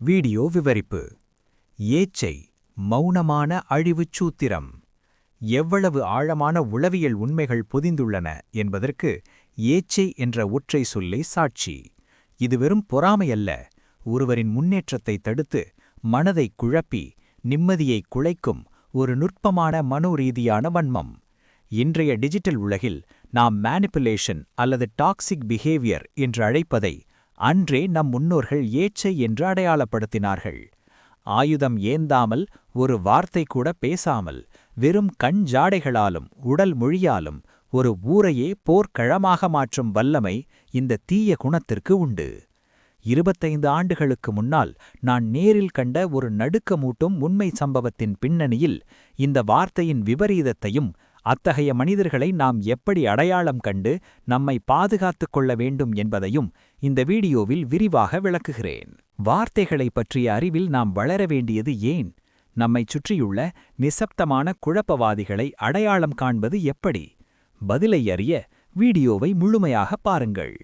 Video விவரிப்பு. ஏச்சை மௌனமான அழிவுச் சூத்திரம். எவ்வளவு ஆழமான உளவியல் உண்மைகள் பொதிந்துள்ளன என்பதற்கு ஏச்சை என்ற ஒற்றை சொல்லே சாட்சி. இது வெறும் பொறாமையல்ல, ஒருவரின் முன்னேற்றத்தை தடுத்து மனதை குழப்பி நிம்மதியை குலைக்கும் ஒரு நுட்பமான மனோரீதியான வன்மம். இன்றைய டிஜிட்டல் உலகில் நாம் மேனிபுலேஷன் அல்லது டாக்சிக் பிஹேவியர் என்று அழைப்பதை அன்றே நம் முன்னோர்கள் ஏச்சை என்று அடையாளப்படுத்தினார்கள். ஆயுதம் ஏந்தாமல், ஒரு வார்த்தை கூட பேசாமல், வெறும் கண் ஜாடைகளாலும் உடல் மொழியாலும் ஒரு ஊரையே போர்க்களமாக மாற்றும் வல்லமை இந்த தீய குணத்திற்கு உண்டு. 25 ஆண்டுகளுக்கு முன்னால் நான் நேரில் கண்ட ஒரு நடுக்கமூட்டும் உண்மை சம்பவத்தின் பின்னணியில் இந்த வார்த்தையின் விபரீதத்தையும், அத்தகைய மனிதர்களை நாம் எப்படி அடையாளம் கண்டு நம்மை பாதுகாத்துக் கொள்ள வேண்டும் என்பதையும் இந்த வீடியோவில் விரிவாக விளக்குகிறேன். வார்த்தைகளைப் பற்றிய அறிவில் நாம் வளர வேண்டியது ஏன்? நம்மைச் சுற்றியுள்ள நிசப்தமான குழப்பவாதிகளை அடையாளம் காண்பது எப்படி? பதிலை அறிய வீடியோவை முழுமையாக பாருங்கள்.